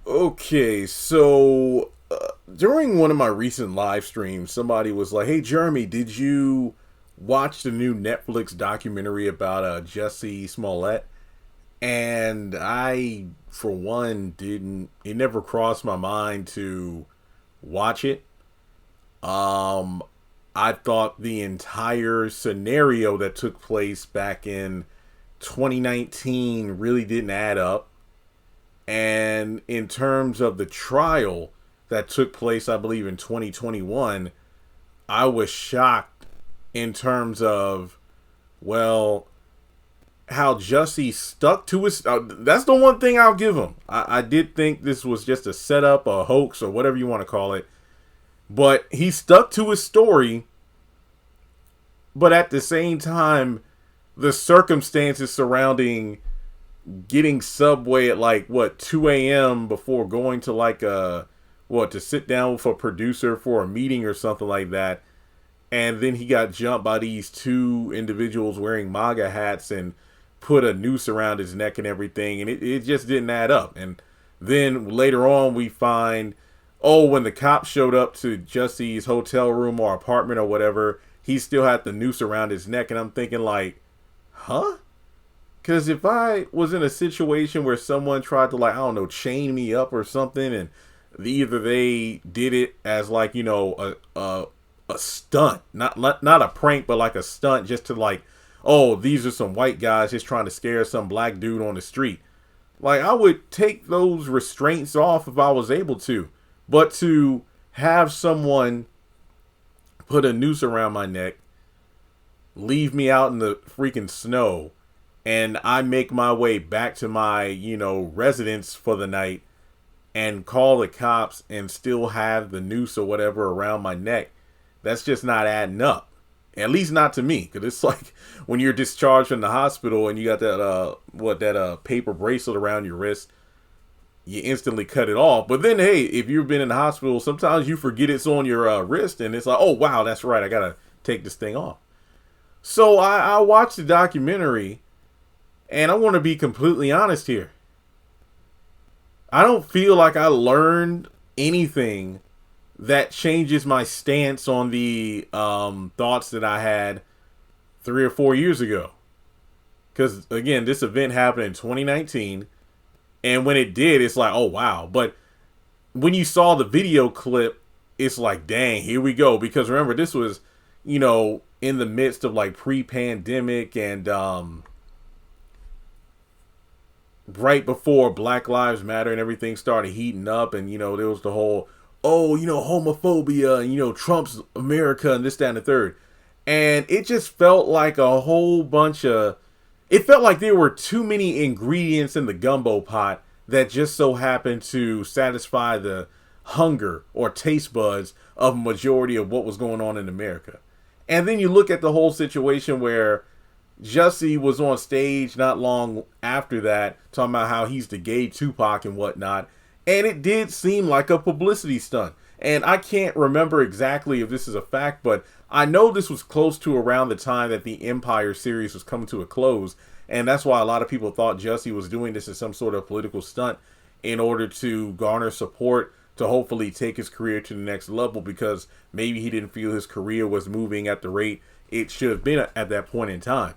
Okay, so during one of my recent live streams, somebody was like, "Hey, Jeremy, did you watch the new Netflix documentary about Jussie Smollett?" And I, for one, didn't. It never crossed my mind to watch it. Um, I thought the entire scenario that took place back in 2019 really didn't add up. And in terms of the trial that took place, I believe in 2021, I was shocked in terms of, well, how Jussie stuck to his. That's the one thing I'll give him. I did think this was just a setup, a hoax, or whatever you want to call it. But he stuck to his story. But at the same time, the circumstances surrounding getting Subway at like what 2 a.m. before going to like a what to sit down with a producer for a meeting or something like that, and then he got jumped by these two individuals wearing MAGA hats and put a noose around his neck and everything, and it just didn't add up. And then later on we find, oh, when the cops showed up to Jussie's hotel room or apartment or whatever, he still had the noose around his neck, and I'm thinking like, huh? Because if I was in a situation where someone tried to, like, I don't know, chain me up or something, and either they did it as like, a stunt, not a prank, but like a stunt, just to like, oh, these are some white guys just trying to scare some black dude on the street. Like, I would take those restraints off if I was able to, but to have someone put a noose around my neck, leave me out in the freaking snow, and I make my way back to my, residence for the night and call the cops and still have the noose or whatever around my neck, that's just not adding up. At least not to me, because it's like when you're discharged from the hospital and you got that paper bracelet around your wrist, you instantly cut it off. But then, hey, if you've been in the hospital, sometimes you forget it's on your wrist, and it's like, oh wow, that's right, I gotta take this thing off. So I watched the documentary, and I want to be completely honest here. I don't feel like I learned anything that changes my stance on the thoughts that I had 3 or 4 years ago. Because, again, this event happened in 2019. And when it did, it's like, oh, wow. But when you saw the video clip, it's like, dang, here we go. Because remember, this was, in the midst of like pre-pandemic and right before Black Lives Matter and everything started heating up, and there was the whole, oh, homophobia, and Trump's America and this, that, and the third. And it just felt like a whole bunch of, it felt like there were too many ingredients in the gumbo pot that just so happened to satisfy the hunger or taste buds of a majority of what was going on in America. And then you look at the whole situation where Jussie was on stage not long after that talking about how he's the gay Tupac and whatnot. And it did seem like a publicity stunt. And I can't remember exactly if this is a fact, but I know this was close to around the time that the Empire series was coming to a close. And that's why a lot of people thought Jussie was doing this as some sort of political stunt in order to garner support to hopefully take his career to the next level, because maybe he didn't feel his career was moving at the rate it should have been at that point in time.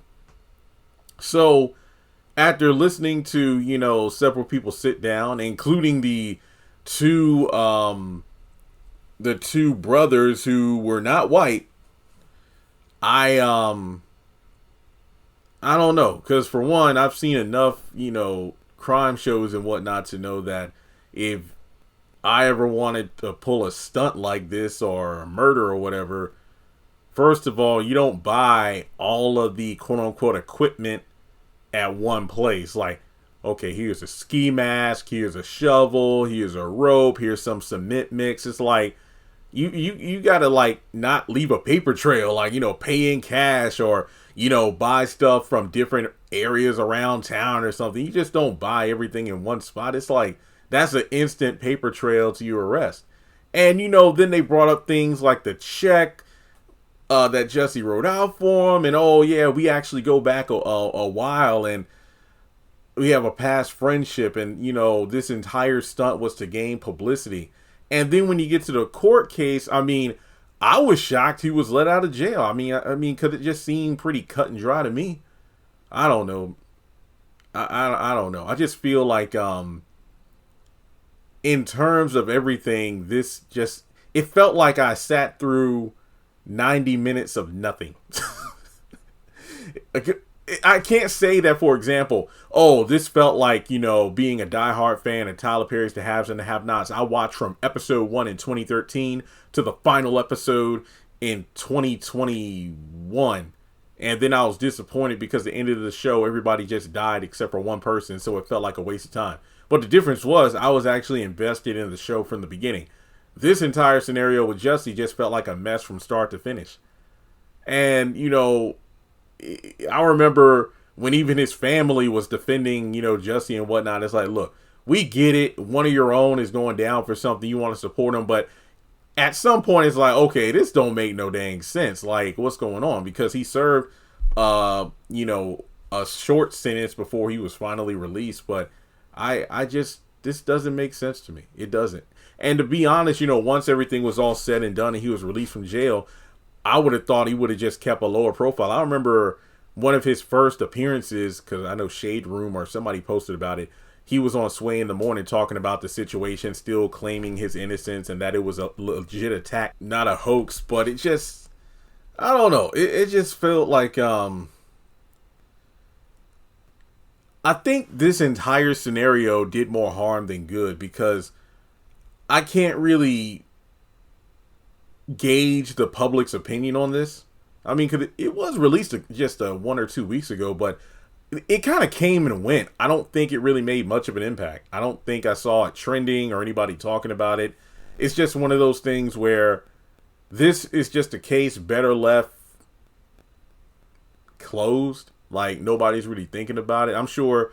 So after listening to, several people sit down, including the two brothers who were not white, I don't know, because for one, I've seen enough, crime shows and whatnot to know that if I ever wanted to pull a stunt like this or a murder or whatever, first of all, you don't buy all of the quote unquote equipment at one place. Like, okay, here's a ski mask, here's a shovel, here's a rope, here's some cement mix. It's like you gotta like not leave a paper trail, like, pay in cash or, buy stuff from different areas around town or something. You just don't buy everything in one spot. It's like, that's an instant paper trail to your arrest. And, then they brought up things like the check that Jussie wrote out for him. And, oh, yeah, we actually go back a while. And we have a past friendship, and this entire stunt was to gain publicity. And then when you get to the court case, I mean, I was shocked he was let out of jail. I mean, because it just seemed pretty cut and dry to me. I don't know. I don't know. I just feel like in terms of everything, it felt like I sat through 90 minutes of nothing. I can't say that, for example, this felt like, being a diehard fan of Tyler Perry's The Haves and the Have-Nots. I watched from episode 1 in 2013 to the final episode in 2021. And then I was disappointed because at the end of the show, everybody just died except for one person. So it felt like a waste of time. But the difference was I was actually invested in the show from the beginning. This entire scenario with Jussie just felt like a mess from start to finish. And, I remember when even his family was defending, Jussie and whatnot. It's like, look, we get it. One of your own is going down for something. You want to support him. But at some point, it's like, okay, this don't make no dang sense. Like, what's going on? Because he served, a short sentence before he was finally released. But this doesn't make sense to me. It doesn't. And to be honest, once everything was all said and done and he was released from jail, I would have thought he would have just kept a lower profile. I remember one of his first appearances, because I know Shade Room or somebody posted about it. He was on Sway in the Morning talking about the situation, still claiming his innocence and that it was a legit attack, not a hoax. But it just, I don't know. It just felt like, I think this entire scenario did more harm than good, because I can't really gauge the public's opinion on this. I mean, cause it was released just 1 or 2 weeks ago, but it kind of came and went. I don't think it really made much of an impact. I don't think I saw it trending or anybody talking about it. It's just one of those things where this is just a case better left closed. Like, nobody's really thinking about it. I'm sure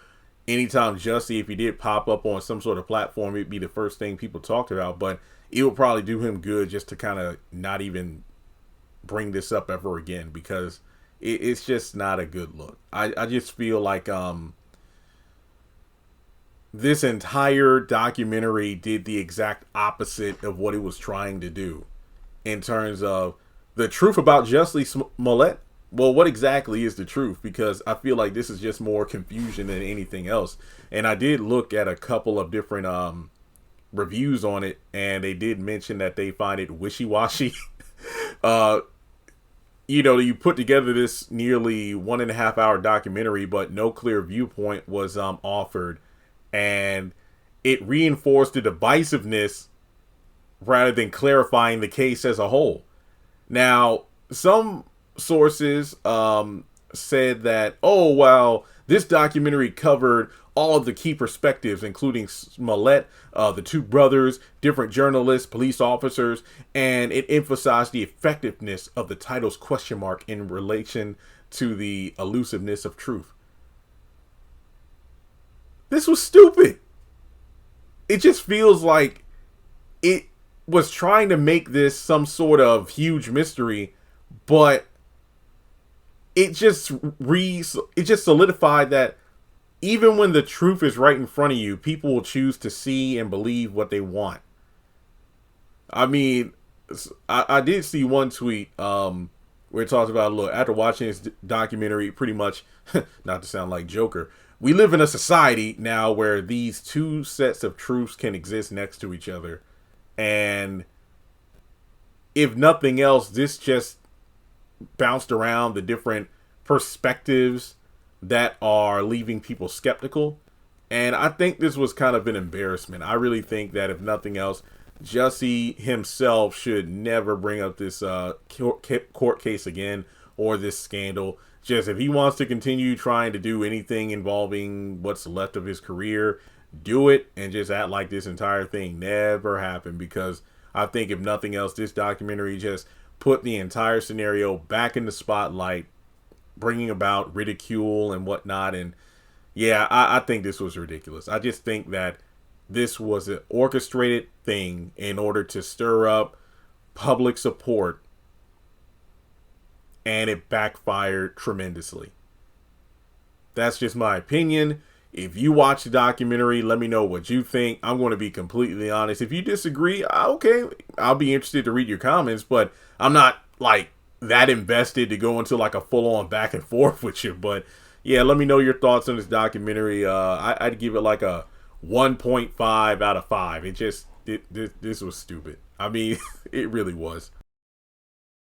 anytime Jussie, if he did pop up on some sort of platform, it'd be the first thing people talked about. But it would probably do him good just to kind of not even bring this up ever again, because it's just not a good look. I just feel like this entire documentary did the exact opposite of what it was trying to do in terms of the truth about Jussie Smollett. Well, what exactly is the truth? Because I feel like this is just more confusion than anything else. And I did look at a couple of different reviews on it, and they did mention that they find it wishy-washy. You put together this nearly 1.5 hour documentary, but no clear viewpoint was offered, and it reinforced the divisiveness rather than clarifying the case as a whole. Now, some sources said that, this documentary covered all of the key perspectives, including Smollett, the two brothers, different journalists, police officers, and it emphasized the effectiveness of the title's question mark in relation to the elusiveness of truth. This was stupid. It just feels like it was trying to make this some sort of huge mystery, but it just solidified that even when the truth is right in front of you, people will choose to see and believe what they want. I mean, I did see one tweet where it talks about, look, after watching this documentary, pretty much, not to sound like Joker, we live in a society now where these two sets of truths can exist next to each other. And if nothing else, this just bounced around the different perspectives that are leaving people skeptical. And I think this was kind of an embarrassment. I really think that if nothing else, Jussie himself should never bring up this court case again, or this scandal. Just if he wants to continue trying to do anything involving what's left of his career, do it, and just act like this entire thing never happened. Because I think if nothing else, this documentary just put the entire scenario back in the spotlight, bringing about ridicule and whatnot. And yeah, I think this was ridiculous. I just think that this was an orchestrated thing in order to stir up public support, and it backfired tremendously. That's just my opinion. If you watch the documentary, let me know what you think. I'm going to be completely honest. If you disagree, okay, I'll be interested to read your comments, but I'm not like that invested to go into like a full on back and forth with you. But yeah, let me know your thoughts on this documentary. I'd give it like a 1.5 out of 5. This was stupid. I mean, it really was.